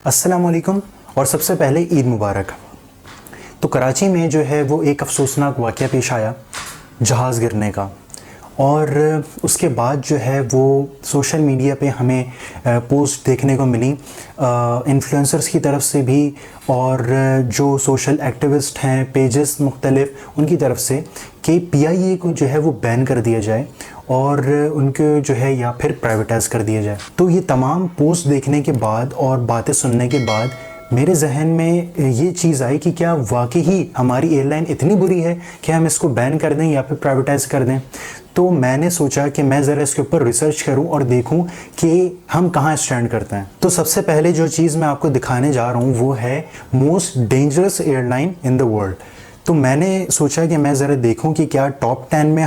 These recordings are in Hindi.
अस्सलाम वालेकुम और सबसे पहले ईद मुबारक। तो कराची में जो है वो एक अफसोसनाक वाक़या पेश आया जहाज़ गिरने का, और उसके बाद जो है वो सोशल मीडिया पे हमें पोस्ट देखने को मिली इन्फ्लुएंसर्स की तरफ से भी, और जो सोशल एक्टिविस्ट हैं पेजेस मुख्तलिफ उनकी तरफ से, कि PIA को जो है वो बैन कर दिया जाए और उनको जो है या फिर प्राइवेटाइज़ कर दिया जाए। तो ये तमाम पोस्ट देखने के बाद और बातें सुनने के बाद मेरे जहन में ये चीज़ आई कि क्या वाकई ही हमारी एयरलाइन इतनी बुरी है कि हम इसको बैन कर दें या फिर प्राइवेटाइज़ कर दें। तो मैंने सोचा कि मैं ज़रा इसके ऊपर रिसर्च करूं और देखूं कि हम कहां स्टैंड करते हैं। तो सबसे पहले जो चीज़ मैं आपको दिखाने जा रहा हूं वो है most dangerous airline in the world. तो मैंने सोचा कि मैं ज़रा देखूं कि क्या टॉप 10 में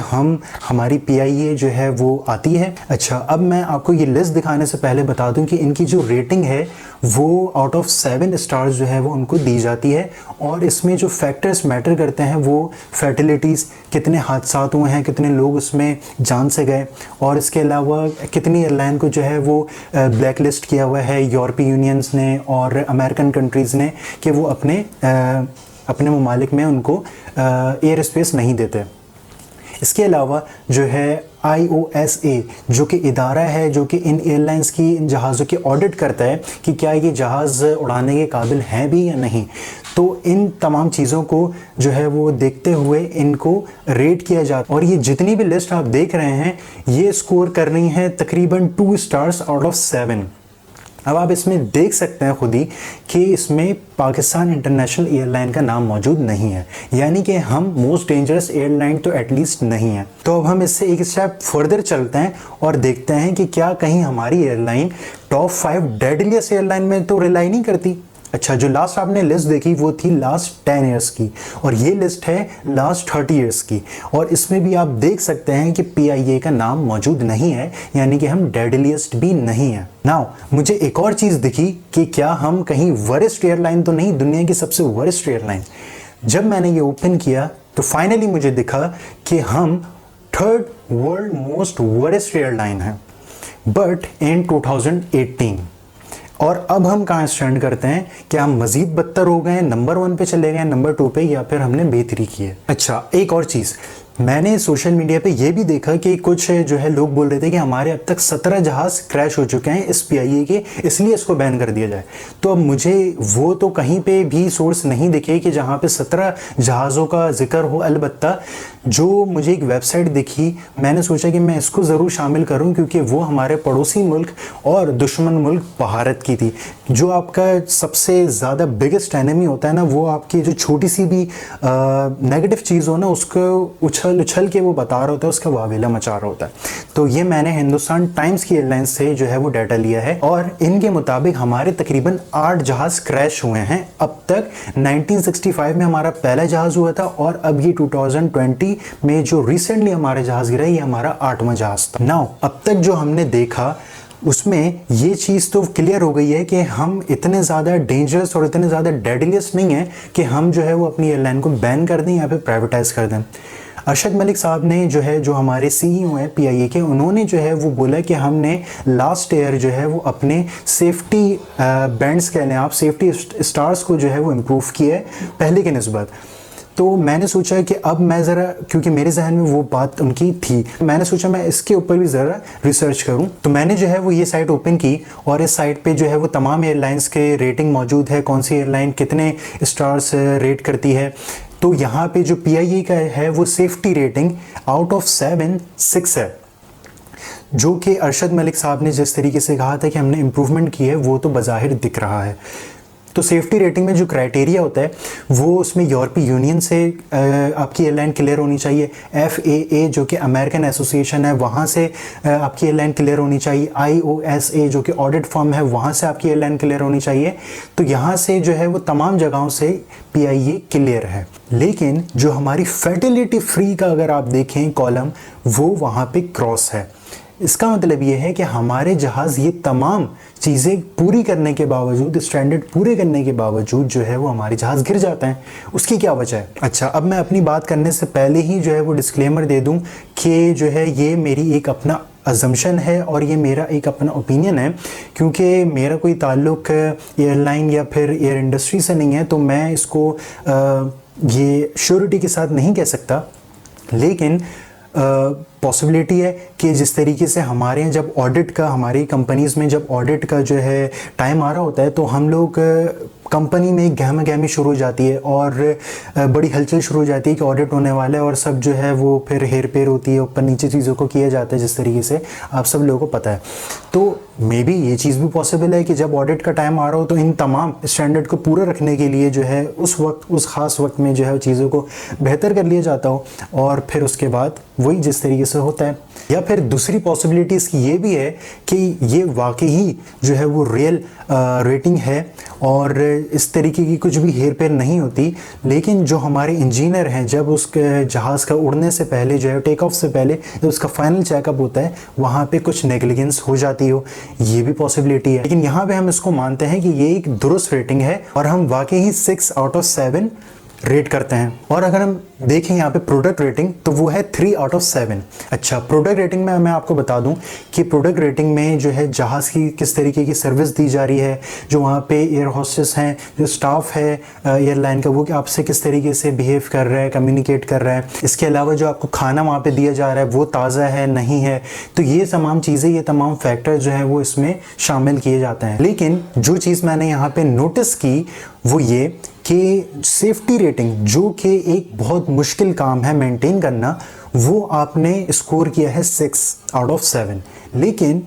हमारी PIA जो है वो आती है। अच्छा, अब मैं आपको ये लिस्ट दिखाने से पहले बता दूं कि इनकी जो रेटिंग है वो आउट ऑफ 7 स्टार्स जो है वो उनको दी जाती है, और इसमें जो फैक्टर्स मैटर करते हैं वो फर्टिलिटीज़, कितने हादसात हुए हैं, कितने लोग उसमें जान से गए, और इसके अलावा कितनी एयरलाइन को जो है वो ब्लैक लिस्ट किया हुआ है यूरोपीय यूनियंस ने और अमेरिकन कंट्रीज़ ने कि वो अपने ममालिक में उनको एयर स्पेस नहीं देते। इसके अलावा जो है IOSA जो कि इदारा है जो कि इन एयरलाइंस की, इन जहाज़ों की ऑडिट करता है कि क्या ये जहाज़ उड़ाने के काबिल हैं भी या नहीं। तो इन तमाम चीज़ों को जो है वो देखते हुए इनको रेट किया जाता है, और ये जितनी भी लिस्ट आप देख रहे हैं ये स्कोर कर रही हैं तकरीबन 2 स्टार्स आउट ऑफ 7। अब आप इसमें देख सकते हैं खुद ही कि इसमें पाकिस्तान इंटरनेशनल एयरलाइन का नाम मौजूद नहीं है, यानी कि हम मोस्ट डेंजरस एयरलाइन तो एटलीस्ट नहीं है। तो अब हम इससे एक स्टेप फर्दर चलते हैं और देखते हैं कि क्या कहीं हमारी एयरलाइन टॉप 5 डेडलिएस्ट एयरलाइन में तो रिलाई नहीं करती। अच्छा, जो लास्ट आपने लिस्ट देखी वो थी लास्ट 10 ईयर्स की, और ये लिस्ट है लास्ट 30 ईयर्स की, और इसमें भी आप देख सकते हैं कि PIA का नाम मौजूद नहीं है, यानी कि हम डेडलिएस्ट भी नहीं है। नाउ मुझे एक और चीज़ दिखी कि क्या हम कहीं वरिस्ट एयरलाइन तो नहीं, दुनिया की सबसे वरिस्ट एयरलाइन। जब मैंने ये ओपन किया तो फाइनली मुझे दिखा कि हम 3rd वर्ल्ड मोस्ट वरिस्ट एयरलाइन हैं, बट इन 2018। और अब हम कहाँ स्टैंड करते हैं? क्या हम मजीद बदतर हो गए, नंबर 1 पे चले गए, नंबर 2 पे, या फिर हमने बेहतरी की है? अच्छा, एक और चीज़ मैंने सोशल मीडिया पे ये भी देखा कि कुछ जो है लोग बोल रहे थे कि हमारे अब तक 17 जहाज़ क्रैश हो चुके हैं इस PIA के, इसलिए इसको बैन कर दिया जाए। तो अब मुझे वो तो कहीं पे भी सोर्स नहीं दिखे कि जहाँ पे 17 जहाज़ों का जिक्र हो। अलबत्ता जो मुझे एक वेबसाइट दिखी, मैंने सोचा कि मैं इसको ज़रूर शामिल करूँ, क्योंकि वो हमारे पड़ोसी मुल्क और दुश्मन मुल्क भारत की थी। जो आपका सबसे ज़्यादा बिगेस्ट एनिमी होता है ना, वो आपकी जो छोटी सी भी नेगेटिव चीज़ हो ना, उसको उछल के वो बता रहा होता है, उसका वावेला मचा रहा होता है। तो ये मैंने हिंदुस्तान टाइम्स की एयरलाइन से जो है वो डाटा लिया है, और इनके मुताबिक हमारे तकरीबन 8 जहाज़ क्रैश हुए हैं अब तक। 1965 में हमारा पहला जहाज़ हुआ था, और अब ये 2020 में जो रिसेंटली हमारे जहाज़ गिरा, ये हमारा 8वां जहाज़ था। नाउ अब तक जो हमने देखा उसमें ये चीज़ तो क्लियर हो गई है कि हम इतने ज़्यादा डेंजरस और इतने ज़्यादा डेडलिएस्ट नहीं है कि हम जो है वो अपनी एयरलाइन को बैन कर दें या फिर प्राइवेटाइज़ कर दें। अरशद मलिक साहब ने जो है, जो हमारे CEO हैं PIA के, उन्होंने जो है वो बोला कि हमने लास्ट ईयर जो है वो अपने सेफ्टी बैंड्स कह लें आप, सेफ्टी स्टार्स को जो है वो इम्प्रूव किया है पहले के निस्बत। तो मैंने सोचा कि अब मैं ज़रा, क्योंकि मेरे जहन में वो बात उनकी थी, मैंने सोचा मैं इसके ऊपर भी ज़रा रिसर्च करूं। तो मैंने जो है वो ये साइट ओपन की, और इस साइट पे जो है वो तमाम एयरलाइंस के रेटिंग मौजूद है, कौन सी एयरलाइन कितने स्टार्स रेट करती है। तो यहाँ पे जो PIA का है वो सेफ्टी रेटिंग आउट ऑफ 7 6 है, जो कि अरशद मलिक साहब ने जिस तरीके से कहा था कि हमने इम्प्रूवमेंट की है वो तो बज़ाहिर दिख रहा है। तो सेफ्टी रेटिंग में जो क्राइटेरिया होता है वो उसमें यूरोपीय यूनियन से आपकी एयरलाइन क्लियर होनी चाहिए, FAA जो कि अमेरिकन एसोसिएशन है वहाँ से आपकी एयरलाइन क्लियर होनी चाहिए, IOSA जो कि ऑडिट फर्म है वहाँ से आपकी एयरलाइन क्लियर होनी चाहिए। तो यहाँ से जो है वो तमाम जगहों से PIA क्लियर है। लेकिन जो हमारी फर्टिलिटी फ्री का अगर आप देखें कॉलम, वो वहाँ पे क्रॉस है। इसका मतलब ये है कि हमारे जहाज़ ये तमाम चीज़ें पूरी करने के बावजूद, स्टैंडर्ड पूरे करने के बावजूद जो है वो हमारे जहाज़ गिर जाते हैं। उसकी क्या वजह है? अच्छा, अब मैं अपनी बात करने से पहले ही जो है वो डिस्क्लेमर दे दूं कि जो है ये मेरी एक अपना अजम्पशन है और ये मेरा एक अपना ओपिनियन है, क्योंकि मेरा कोई ताल्लुक एयरलाइन या फिर एयर इंडस्ट्री से नहीं है, तो मैं इसको ये श्योरिटी के साथ नहीं कह सकता। लेकिन पॉसिबिलिटी है कि जिस तरीके से हमारे यहाँ जब ऑडिट का, हमारी कंपनीज़ में जब ऑडिट का जो है टाइम आ रहा होता है, तो हम लोग कंपनी में एक गहमा गहमी शुरू हो जाती है और बड़ी हलचल शुरू हो जाती है कि ऑडिट होने वाला है, और सब जो है वो फिर हेर फेर होती है, ऊपर नीचे चीज़ों को किया जाता है जिस तरीके से आप सब लोगों को पता है। तो मे बी ये चीज़ भी पॉसिबल है कि जब ऑडिट का टाइम आ रहा हो तो इन तमाम स्टैंडर्ड को पूरा रखने के लिए जो है उस वक्त, उस ख़ास वक्त में जो है चीज़ों को बेहतर कर लिया जाता हो, और फिर उसके बाद वही जिस तरीके से होता है। या फिर दूसरी पॉसिबिलिटीज़ की ये भी है कि ये वाकई जो है वो रियल रेटिंग है और इस तरीके की कुछ भी हेर फेर नहीं होती, लेकिन जो हमारे इंजीनियर हैं जब उसके जहाज़ का उड़ने से पहले जो है, टेक ऑफ से पहले जब उसका फाइनल चेकअप होता है, वहाँ पे कुछ नेग्लिजेंस हो जाती हो, ये भी पॉसिबिलिटी है। लेकिन यहाँ पे हम इसको मानते हैं कि ये एक दुरुस्त रेटिंग है और हम वाकई ही 6 आउट ऑफ 7 रेट करते हैं। और अगर हम देखें यहाँ पे प्रोडक्ट रेटिंग, तो वो है 3 आउट ऑफ 7। अच्छा, प्रोडक्ट रेटिंग में मैं आपको बता दूं कि प्रोडक्ट रेटिंग में जो है जहाज़ की किस तरीके की सर्विस दी जा रही है, जो वहाँ पे एयर होस्टेस हैं, जो स्टाफ है एयरलाइन का, वो आपसे किस तरीके से बिहेव कर रहा है, कम्युनिकेट कर रहा है। इसके अलावा जो आपको खाना वहाँ पे दिया जा रहा है वो ताज़ा है नहीं है, तो ये तमाम चीज़ें, ये तमाम फैक्टर जो है वो इसमें शामिल किए जाते हैं। लेकिन जो चीज़ मैंने यहाँ पे नोटिस की वो ये कि सेफ्टी रेटिंग, जो कि एक बहुत मुश्किल काम है मेंटेन करना, वो आपने स्कोर किया है 6 आउट ऑफ 7। लेकिन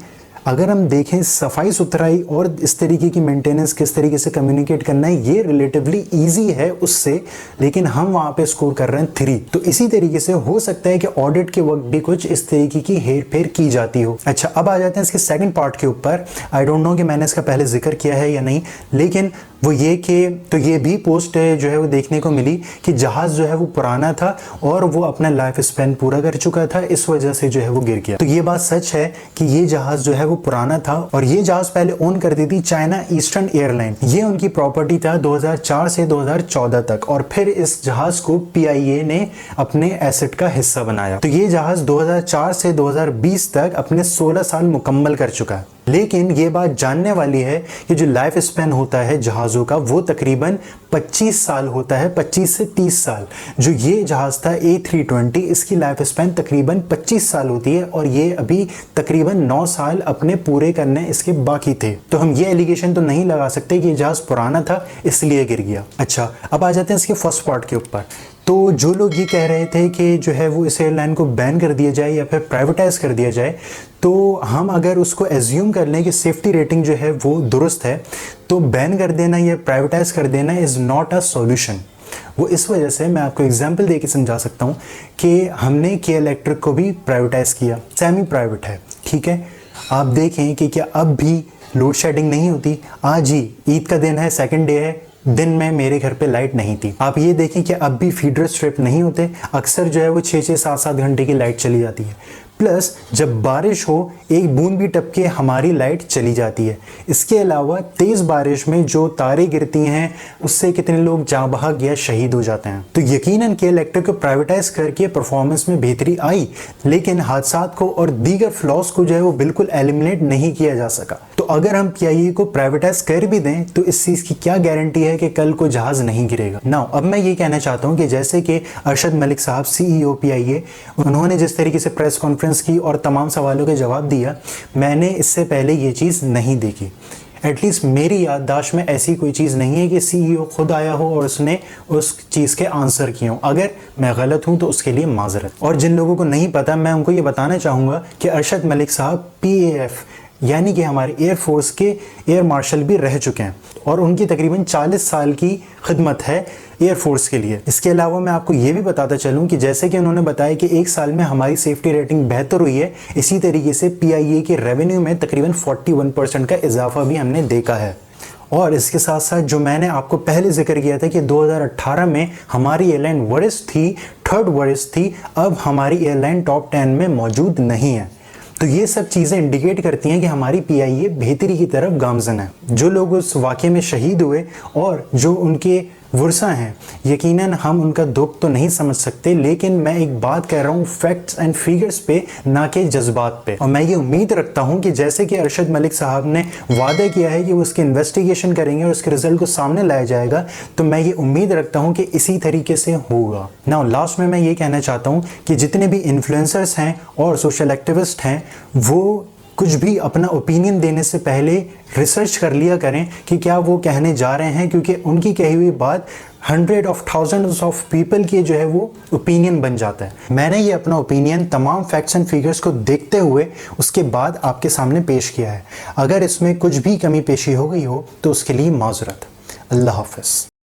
अगर हम देखें सफाई सुथराई और इस तरीके की मेंटेनेंस, किस तरीके से कम्युनिकेट करना है, ये रिलेटिवली इजी है उससे, लेकिन हम वहाँ पे स्कोर कर रहे हैं 3। तो इसी तरीके से हो सकता है कि ऑडिट के वक्त भी कुछ इस तरीके की हेर फेर की जाती हो। अच्छा, अब आ जाते हैं इसके सेकंड पार्ट के ऊपर। आई डोंट नो कि मैंने इसका पहले जिक्र किया है या नहीं, लेकिन वो ये कि तो ये भी पोस्ट जो है वो देखने को मिली कि जहाज़ जो है वो पुराना था और वो अपना लाइफ स्पैन पूरा कर चुका था, इस वजह से जो है वो गिर गया। तो ये बात सच है कि ये जहाज़ जो है वो पुराना था और ये जहाज़ पहले ओन करती थी चाइना ईस्टर्न एयरलाइन। ये उनकी प्रॉपर्टी था 2004 से 2014 तक, और फिर इस जहाज़ को PIA ने अपने एसेट का हिस्सा बनाया। तो ये जहाज़ 2004 से 2020 तक अपने 16 साल मुकम्मल कर चुका है। लेकिन ये बात जानने वाली है कि जो लाइफ स्पैन होता है जहाज़ों का वो तकरीबन 25 साल होता है, 25 से 30 साल। जो ये जहाज़ था A320, इसकी लाइफ स्पैन तकरीबन 25 साल होती है और ये अभी तकरीबन 9 साल अपने पूरे करने इसके बाकी थे। तो हम ये एलिगेशन तो नहीं लगा सकते कि ये जहाज़ पुराना था इसलिए गिर गया। अच्छा, अब आ जाते हैं इसके फर्स्ट पार्ट के ऊपर। तो जो लोग ये कह रहे थे कि जो है वो इस एयरलाइन को बैन कर दिया जाए या फिर प्राइवेटाइज कर दिया जाए, तो हम अगर उसको एज्यूम कर लें कि सेफ्टी रेटिंग जो है वो दुरुस्त है, तो बैन कर देना या प्राइवेटाइज कर देना इज़ नॉट अ सॉल्यूशन। वो इस वजह से, मैं आपको एग्जांपल दे के समझा सकता हूँ कि हमने के इलेक्ट्रिक को भी प्राइवेटाइज किया, सेमी प्राइवेट है, ठीक है। आप देखें कि क्या अब भी लोड शेडिंग नहीं होती। आज ही ईद का दिन है, सेकंड डे है, दिन में मेरे घर पे लाइट नहीं थी। आप ये देखें कि अब भी फीडर स्ट्रिप नहीं होते, अक्सर जो है वो 6-6, 7-7 घंटे की लाइट चली जाती है। प्लस जब बारिश हो, एक बूंद भी टपके हमारी लाइट चली जाती है। इसके अलावा तेज़ बारिश में जो तारे गिरती हैं उससे कितने लोग जाँ बहक या शहीद हो जाते हैं। तो यकीनन के इलेक्ट्रिक को प्राइवेटाइज करके परफॉर्मेंस में बेहतरी आई, लेकिन हादसात को और दीगर फ्लॉस को जो है वो बिल्कुल एलिमिनेट नहीं किया जा सका। तो अगर हम PIA को प्राइवेटाइज कर भी दें तो इस चीज़ की क्या गारंटी है कि कल को जहाज़ नहीं गिरेगा। नाउ अब मैं ये कहना चाहता हूँ कि जैसे कि अरशद मलिक साहब CEO PIA, उन्होंने जिस तरीके से प्रेस कॉन्फ्रेंस की और तमाम सवालों के जवाब दिया, मैंने इससे पहले ये चीज़ नहीं देखी। एटलीस्ट मेरी याददाश्त में ऐसी कोई चीज़ नहीं है कि CEO खुद आया हो और उसने उस चीज़ के आंसर किए हों। अगर मैं गलत हूं तो उसके लिए माजरत। और जिन लोगों को नहीं पता, मैं उनको ये बताना चाहूँगा कि अरशद मलिक साहब PAF यानी कि हमारे एयरफोर्स के एयर मार्शल भी रह चुके हैं और उनकी तकरीबन 40 साल की खिदमत है एयरफोर्स के लिए। इसके अलावा मैं आपको ये भी बताता चलूँ कि जैसे कि उन्होंने बताया कि एक साल में हमारी सेफ्टी रेटिंग बेहतर हुई है, इसी तरीके से PIA के रेवेन्यू में तकरीबन 41% का इजाफा भी हमने देखा है। और इसके साथ साथ जो मैंने आपको पहले जिक्र किया था कि 2018 में हमारी एयरलाइन वर्स्ट थी, 3rd वर्स्ट थी, अब हमारी एयरलाइन टॉप 10 में मौजूद नहीं है। तो ये सब चीज़ें इंडिकेट करती हैं कि हमारी PIA बेहतरी की तरफ गामजन है। जो लोग उस वाक़े में शहीद हुए और जो उनके वर्सा हैं, यकीनन हम उनका दुख तो नहीं समझ सकते, लेकिन मैं एक बात कह रहा हूँ फैक्ट्स एंड फिगर्स पे, ना कि जज्बात पे। और मैं ये उम्मीद रखता हूँ कि जैसे कि अरशद मलिक साहब ने वादा किया है कि वो उसकी इन्वेस्टिगेशन करेंगे और उसके रिजल्ट को सामने लाया जाएगा, तो मैं ये उम्मीद रखता हूँ कि इसी तरीके से होगा ना। लास्ट में मैं ये कहना चाहता हूँ कि जितने भी इन्फ्लुएंसर्स हैं और सोशल एक्टिविस्ट हैं, वो कुछ भी अपना ओपिनियन देने से पहले रिसर्च कर लिया करें कि क्या वो कहने जा रहे हैं, क्योंकि उनकी कही हुई बात hundred of thousands of people की जो है वो ओपिनियन बन जाता है। मैंने ये अपना ओपिनियन तमाम फैक्ट्स एंड फिगर्स को देखते हुए उसके बाद आपके सामने पेश किया है। अगर इसमें कुछ भी कमी पेशी हो गई हो तो उसके लिए माजरत। अल्लाह हाफ़िज़।